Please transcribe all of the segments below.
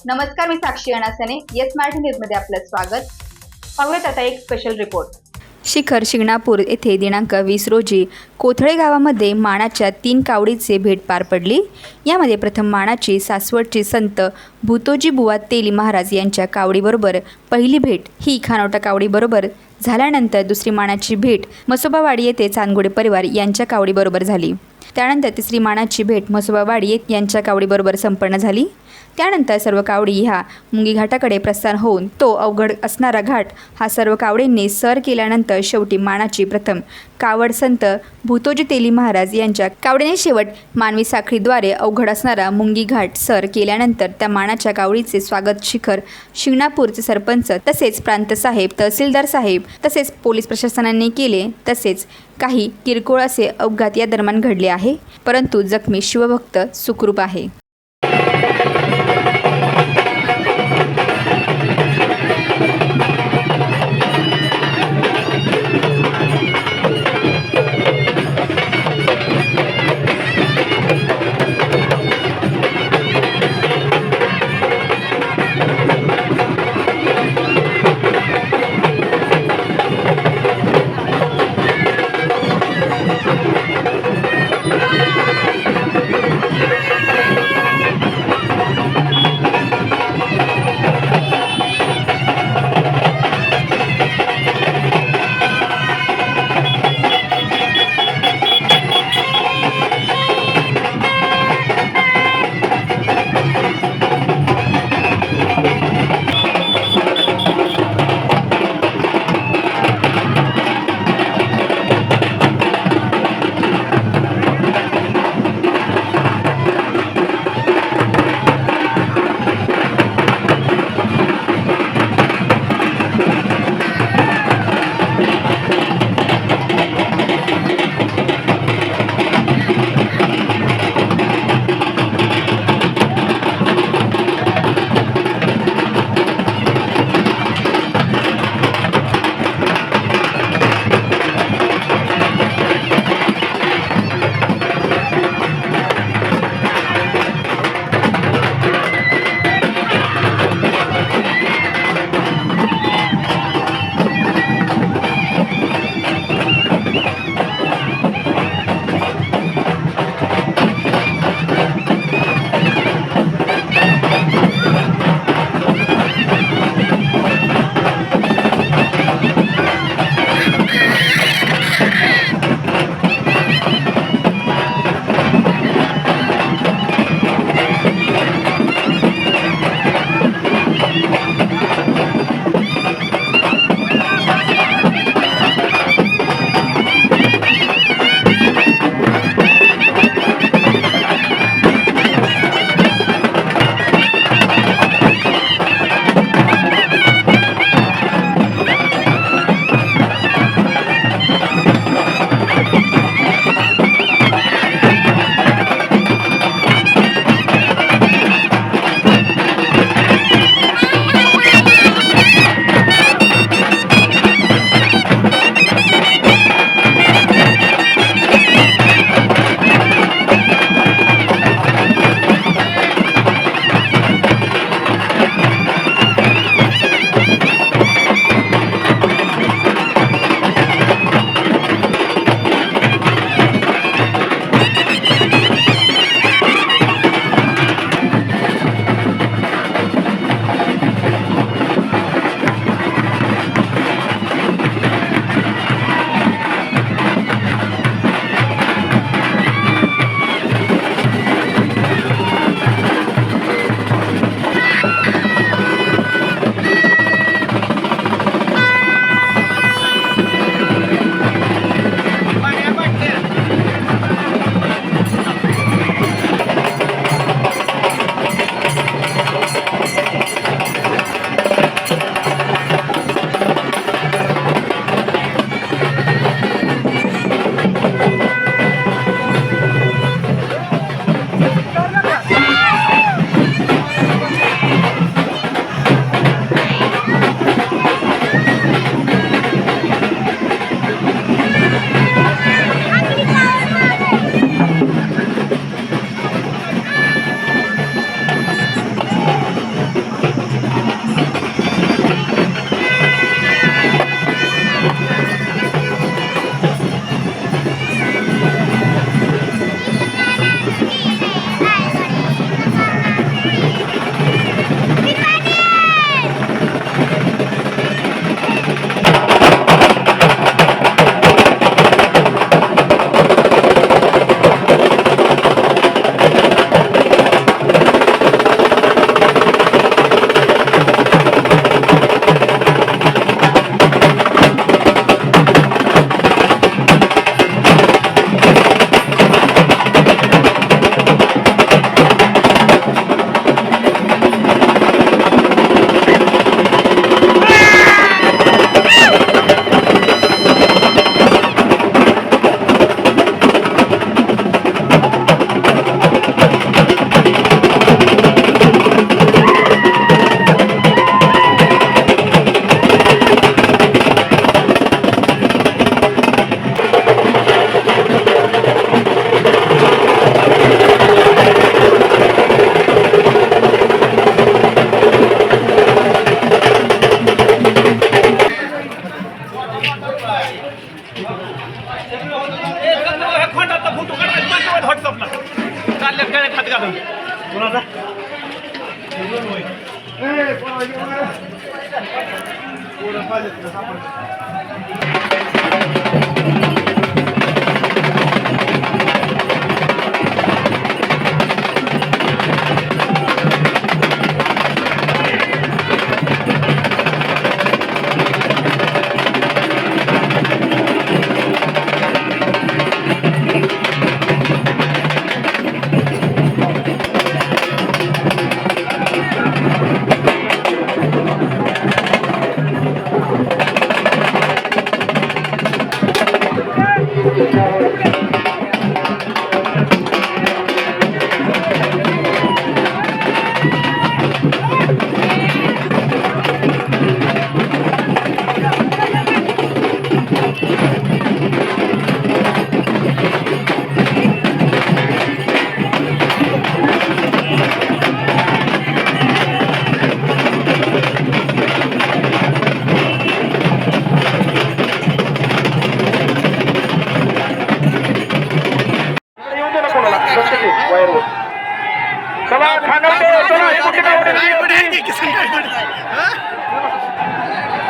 नमस्कार, मी साक्षी अनासने. येस मराठी न्यूजमध्ये आपलं स्वागत. पाहूयात आता एक स्पेशल रिपोर्ट. शिखर शिंगणापूर येथे दिनांक 20 रोजी कोथळे गावामध्ये मानाच्या 3 कावडीचे भेट पार पडली. यामध्ये प्रथम मानाची सासवडची संत भूतोजी बुवा तेली महाराज यांच्या कावडीबरोबर पहिली भेट ही खानोटा कावडीबरोबर झाल्यानंतर दुसरी मानाची भेट मसोबावाडी येथे चांदगुडे परिवार यांच्या कावडीबरोबर झाली. त्यानंतर तिसरी मानाची भेट मसोबावाडी यांच्या कावडीबरोबर संपन्न झाली. त्यानंतर सर्व कावडी ह्या मुंगी घाटाकडे प्रस्थान होऊन तो अवघड असणारा घाट हा सर्व कावडींनी सर केल्यानंतर शेवटी मानाची प्रथम कावड संत भूतोजी तेली महाराज यांच्या कावडीने शेवट मानवी साखळीद्वारे अवघड असणारा मुंगी घाट सर केल्यानंतर त्या मानाच्या कावडीचे स्वागत शिखर शिंगणापूरचे सरपंच तसेच प्रांत साहेब, तहसीलदार साहेब तसेच पोलीस प्रशासनाने केले. तसेच काही किरकोळ असे अपघात या दरम्यान घडले आहे, परंतु जखमी शिवभक्त सुखरूप आहे.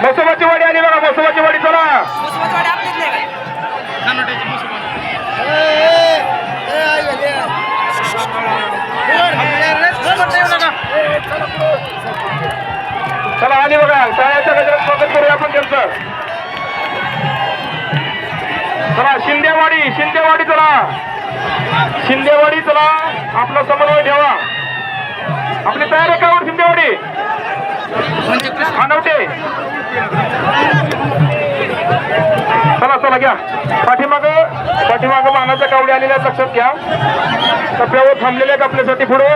मसोबाची वाडी आली बघा, मसोबाची वाडी चला. चला आली बघा, टाळ्याच्या गजरात स्वागत करूया आपण त्यांचं. चला शिंदेवाडी, शिंदेवाडी चला, शिंदेवाडी चला, आपला समन्वय ठेवा. आपली तयार आहे का वर शिंदेवाडी? खानवटे चला चला घ्या. पाठीमाग वाहनाच्या कावडी आलेल्या लक्षात घ्या. टप्प्यावर थांबलेले आपल्यासाठी पुढे.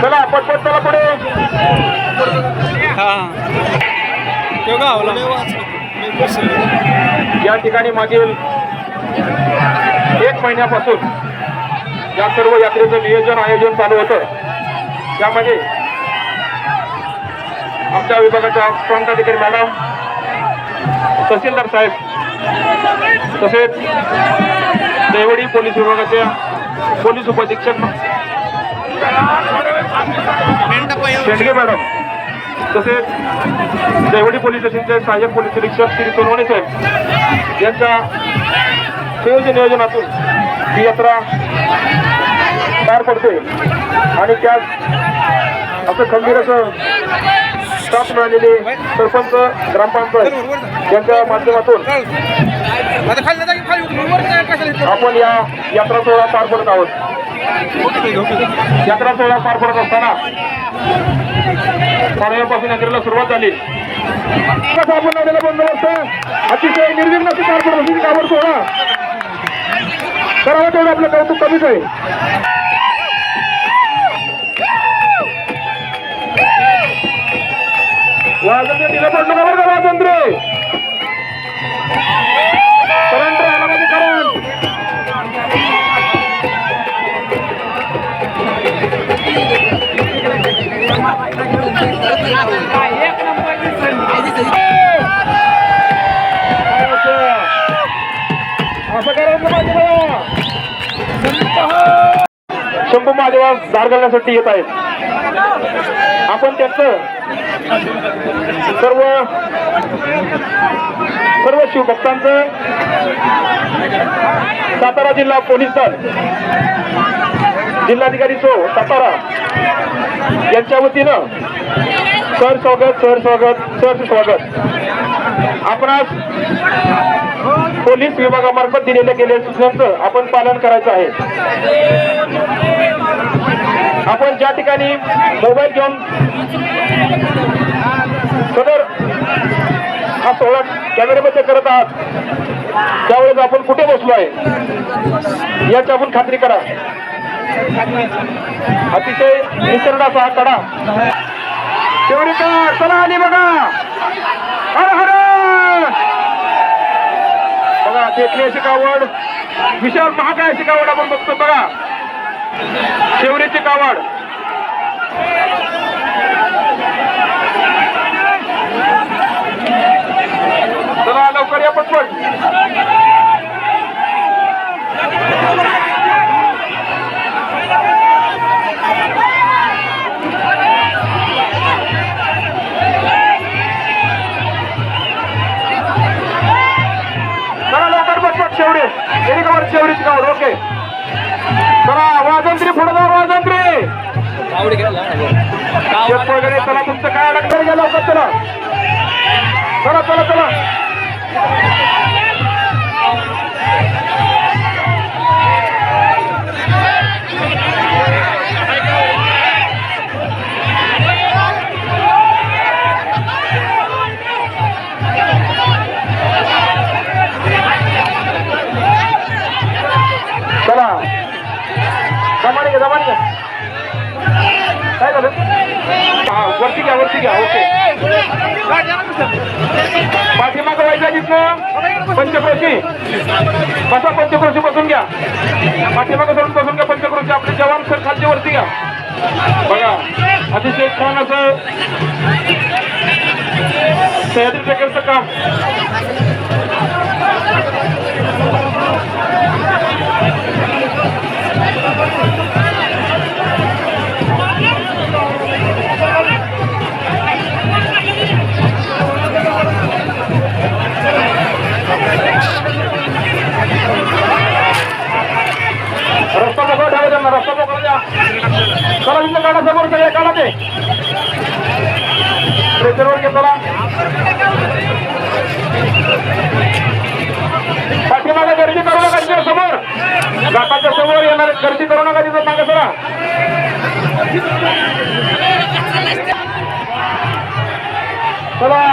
चला पटपट चला पुढे. या ठिकाणी मागील 1 महिन्यापासून या सर्व यात्रेचं नियोजन आयोजन चालू होतं. त्यामध्ये आमच्या विभागाच्या प्रांताधिकारी मॅडम, तहसीलदार साहेब, तसेच देवडी पोलीस विभागाच्या पोलीस उपअधीक्षक शेंडगे मॅडम, तसेच देवडी पोलीस स्टेशनचे सहाय्यक पोलीस निरीक्षक श्री सोनवणे साहेब यांच्या संयोजन नियोजनातून ही यात्रा पार पडते. आणि त्यात असं खंबीर असं साथ मिळालेले सरपंच, ग्रामपंचायत यांच्या माध्यमातून आपण या यात्रा सोहळा पार पडत आहोत. यात्रा सोहळा पार पडत असताना साडेपासून यात्रेला सुरुवात झाली. आपण लावलेला बंदोबस्त अतिशय निर्विघ्न अशी पार पडत होती. कावड सोहळा करावं तेवढं आपलं कौतुक कमीच आहे. वाजंत्र दिलं पडलं का बरं का वाजंत्र? करंट राहिला म्हणजे करंट. असं करायचं पाहिजे. शंभू महादेवास दार घालण्यासाठी येत आहेत. आपण त्यांचं सर्व शिवभक्तांचं सातारा जिल्हा पोलीस दल, जिल्हाधिकारी सातारा यांच्या वतीनं सर स्वागत. आपणास पोलीस विभागामार्फत दिलेल्या गेलेल्या सूचनांचं आपण पालन करायचं आहे. आपण ज्या ठिकाणी मोबाईल घेऊन सदर हा सोहळा कॅमेऱ्यामध्ये करत आहात त्यावेळेस आपण कुठे बसलो आहे याची आपण खात्री करा. अतिशय निसर्ग असा हा कडा तेवढी का चला आली बघा. हर हर बघा, देखली अशी कावड, विशाल महाकाय अशी कावड आपण बघतो बघा. शेवरीची कावड. चला लवकर या पटपट. शेवडी एडी कवर शेवडीची कावड ओके चला वाजंत्री पुढे जा वाजंत्री शेत वगैरे चला तुमचं काय अडकलं गेलं होतं चला चला चला चला चला जमाने घ्या काय झालं हा वरती घ्या ओके पाठीमागं व्हायचा तिथनं पंचक्रोशी बसा पंचक्रोशी बसून घ्या पाठीमागं सोडून बसून घ्या पंचक्रोशी आपले जवान सर खालचे वरती घ्या बघा अतिशय छान असं सह्याद्री ट्रेकरचं काम रस्ता मोकळा ठेवा त्यांना रस्ता मोकळा द्या चला तुमचं काढा समोर सगळे काढा ते ट्रेचरवर घे चला पाठीमागे गर्दी करू नका तिच्या समोर घाटाच्या समोर येणार गर्दी करू नका तिथं मागे चला चला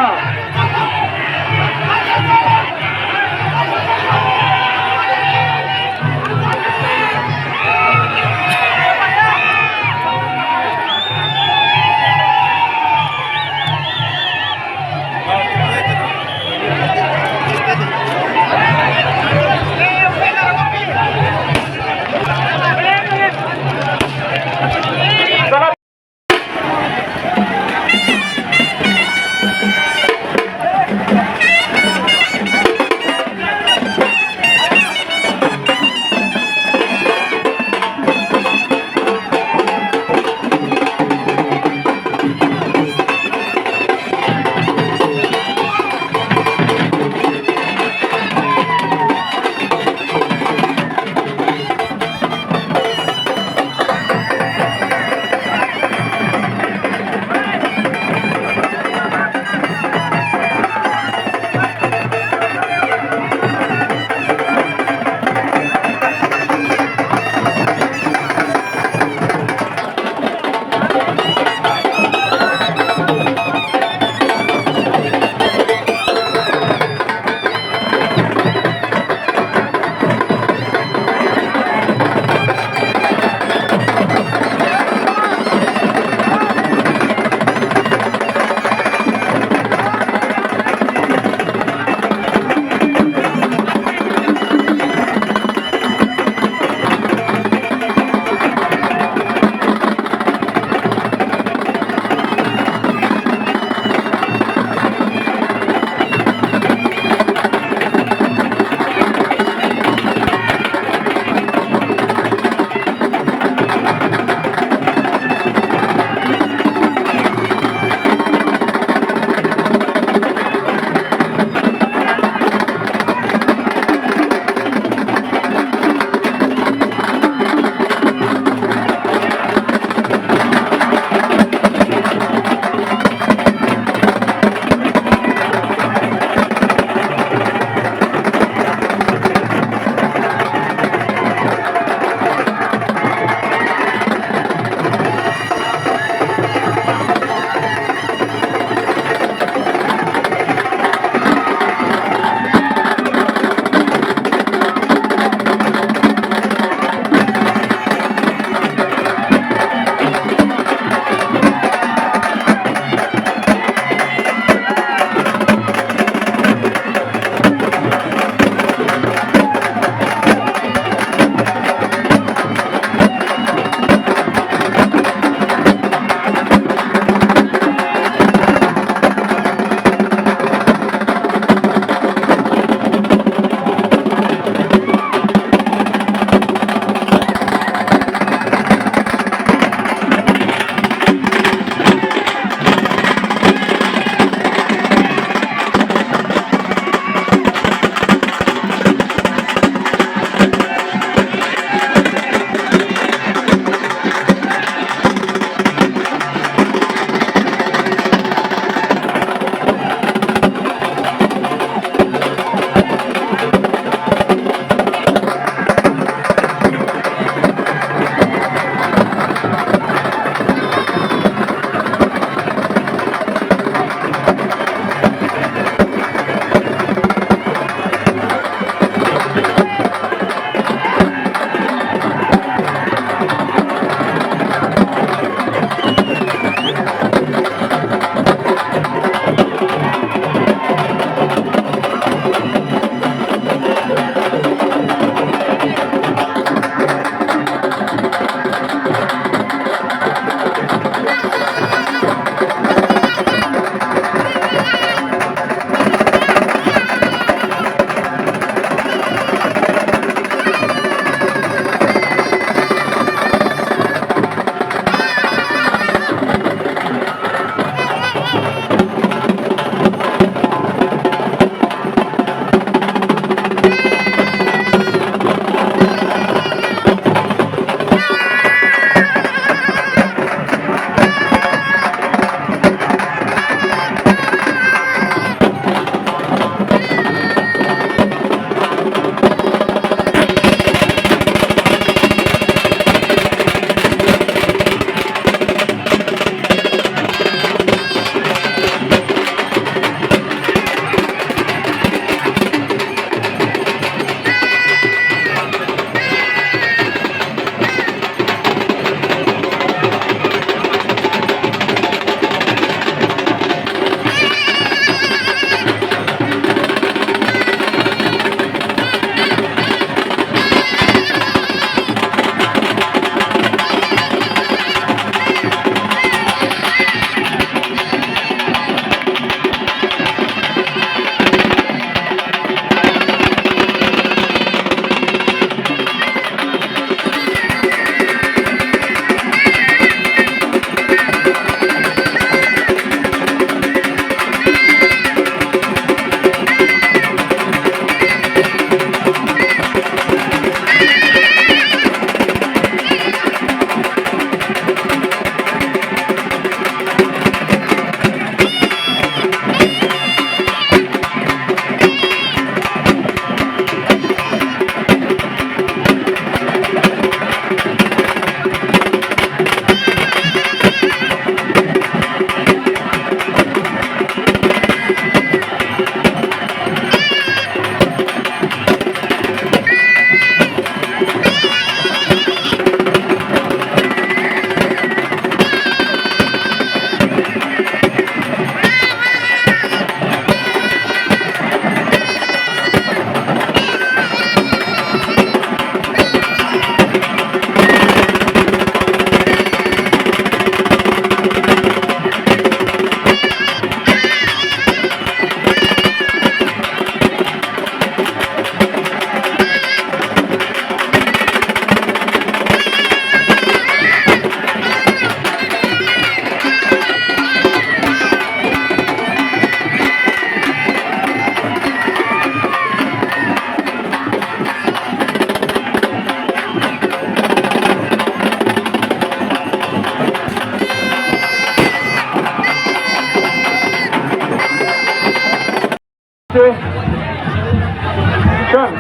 क्षण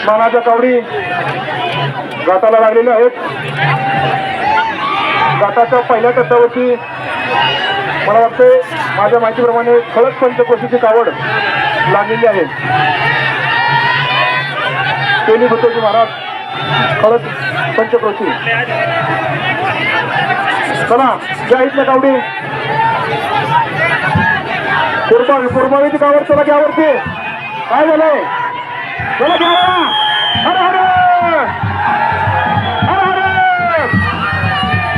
मानाच्या कावडी घाटाला लागलेल्या आहेत. घाटाच्या पहिल्या टप्प्यावरती मला वाटते माझ्या माहितीप्रमाणे खळद पंचक्रोशीची कावड लागलेली आहे. तेली भुतोजी महाराज खळद पंचक्रोशी. चला या इथल्या कावडी कुरबावीची कावड. चला घ्यावरती काय झालंय. चला घ्या. हर हर हर हर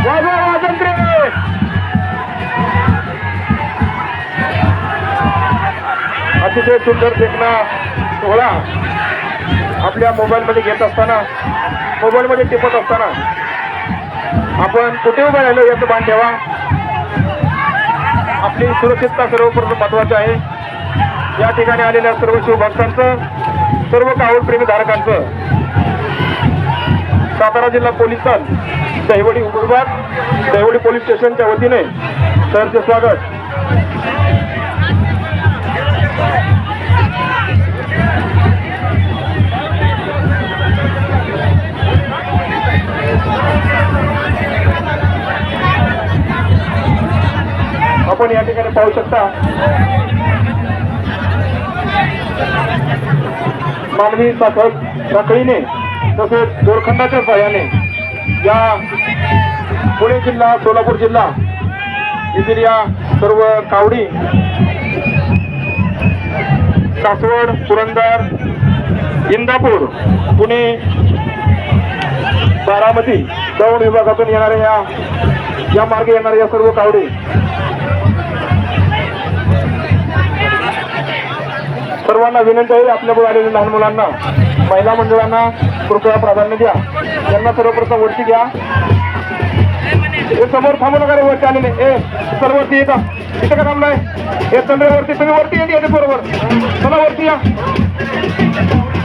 वाजवा वाजंत्रे. अतिशय सुंदर देखना सोहळा आपल्या मोबाईलमध्ये घेत असताना, मोबाईलमध्ये टिपत असताना आपण कुठे उभं राहिलो याचं भान ठेवा. आपली सुरक्षितता सर्वप्रथम महत्वाची आहे. या ठिकाणी आलेल्या सर्व शिवभक्तांचं, सर्व कावडप्रेमी धारकांचं सातारा जिल्हा पोलीस दल दहिवडी उपविभाग, दहिवडी पोलीस स्टेशनच्या वतीने सरचे स्वागत. आपण या ठिकाणी पाहू शकता मानवी साखळीने तसेच दोरखंडाच्या सहाय्याने या पुणे जिल्हा, सोलापूर जिल्हा येथील या सर्व कावडी सासवड, पुरंदर, इंदापूर, पुणे, बारामती दौंड विभागातून येणाऱ्या या मार्गे येणाऱ्या या सर्व कावडी सर्वांना विनंती आहे. आपल्याकडे आलेल्या लहान मुलांना, महिला मंडळांना कृपया प्राधान्य द्या. त्यांना सर्वप्रथम वरती घ्या. हे समोर थांबू नका रे. वरती आलेले सर्व वरती येता. इथं का थांबलाय. हे चंद्रवरती तुम्ही वरती येते बरोबर. चला वरती या.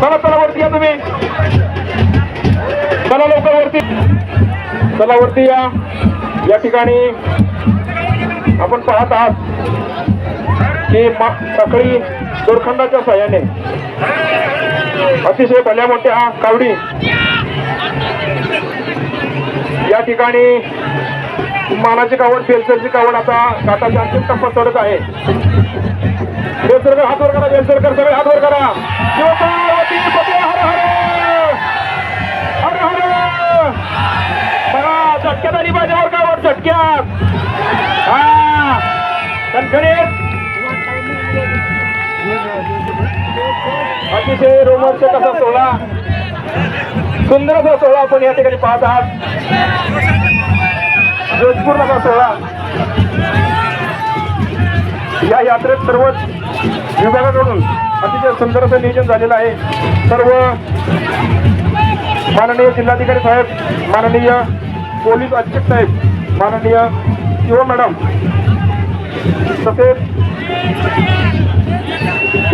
चला चला वरती या तुम्ही. चला लवकर वरती. चला वरती या. या ठिकाणी आपण पाहत आहात की साखळी दोरखंडाच्या सहाय्याने अतिशय भल्या मोठ्या कावडी या ठिकाणी मानाची कावड, बेलसरची कावड आता घाटाच्या अंतिम टप्प्यात चढत आहे. बेलसरकर हात वर करा. बेलसरकर सगळे हात वर करा. शिवपार्वती पती हर हर हर हर. बघा झटक्यात आली माझ्यावर कावड. झटक्यात हा कणखणीत अतिशय रोमांचक असा सोहळा, सुंदर असा सोहळा आपण या ठिकाणी पाहत आहात. जोधपूर असा सोहळा. या यात्रेत सर्वच विभागाकडून अतिशय सुंदर असं नियोजन झालेलं आहे. सर्व माननीय जिल्हाधिकारी साहेब, माननीय पोलीस अधीक्षक साहेब, माननीय शिव मॅडम तसेच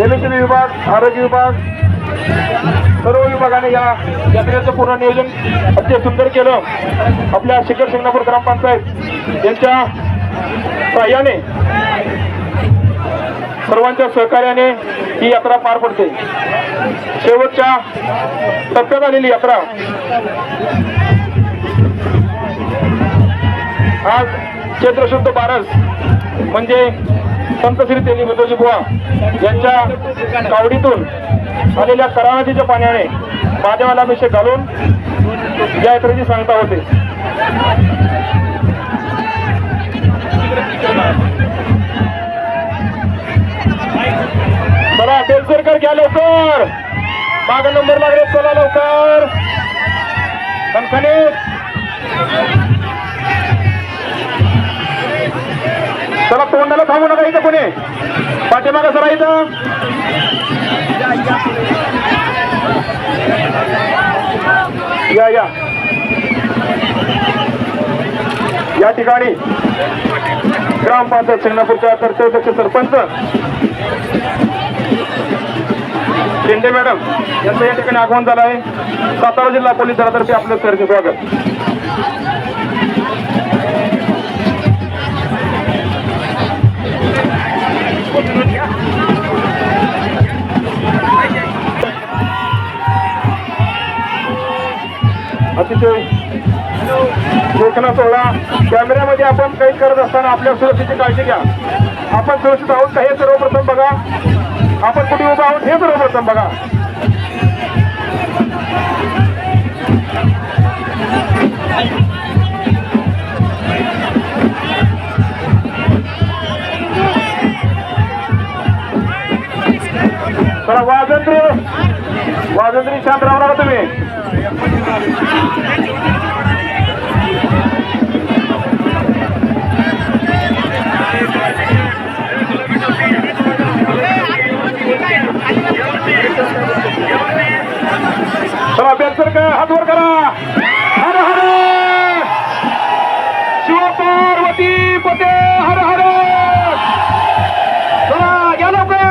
एमएसएमई विभाग, आरोग्य विभाग, सर्व विभागाने या यात्रेचं पूर्ण नियोजन अतिशय सुंदर केलं. आपल्या शिखर शिंगणापूर ग्रामपंचायत यांच्या सहाय्याने, सर्वांच्या सहकार्याने ही यात्रा पार पडते. शेवटच्या टप्प्यात आलेली यात्रा आज चैत्र शुद्ध बारस म्हणजे संत श्री तेली भुतोजी बुवा यांच्या कावडीतून आलेल्या करा नदीच्या पाण्याने महादेवाला अभिषेक घालून या यात्रेची सांगता होते. चला बेलसरकर घ्या लवकर. मागे नंबर लागले. चला लवकर. कणखणीत चला. तोंडाला थांबू नका इथं कोणी. पाठीमागं सरा इथं. या या या ठिकाणी ग्रामपंचायत शिंगणापूरच्या कर्तव्यदक्ष सरपंच शिंदे मॅडम यांचं या ठिकाणी आगमन झालं आहे. सातारा जिल्हा पोलीस दलातर्फे आपलं सरचे स्वागत. दिसतोय घोषणा सोहळा कॅमेऱ्यामध्ये आपण काही करत असताना आपल्या सुरक्षेची काळजी घ्या. आपण सुरक्षित आहोत का हे सर्वप्रथम बघा. आपण कुठे उभा आहोत हे सर्वप्रथम बघा. चला वाजंत्री शांत राहू नका तुम्ही. चला बेलसरकर हात वर करा. हर हर शिवपार्वती पते हर हर. चला या लवकर.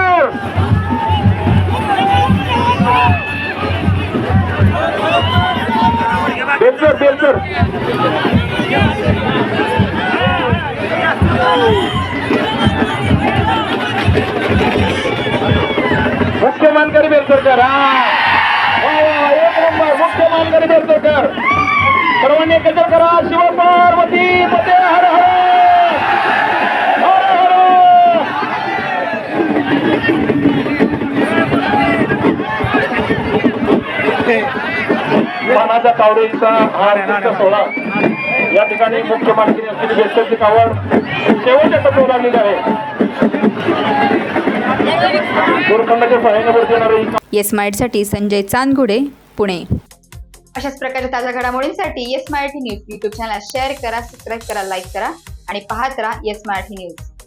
बेलसर मुख्य मानकरी बेलसरकर. एक नंबर मुख्य मानकरी बेलसरकर. सर्वांनी एकत्र करा. शिवपार्वती पते हर हर हर हर. मानाच्या कावडीचा हा तीर्थ सोहळा या ठिकाणी मुख्य मानकरी असलेली बेलसरची कावड शेवटच्या टप्प्यावर लागलेली आहे. गोरखंडाच्या सहाय्याने वरती येणारी येस मराठीसाठी संजय चांदगुडे, पुणे. अशाच प्रकारच्या ताज्या घडामोडींसाठी yes Marathi news YouTube channel share करा, सबस्क्राईब करा, लाईक करा आणि पाहत राहा येस मराठी न्यूज.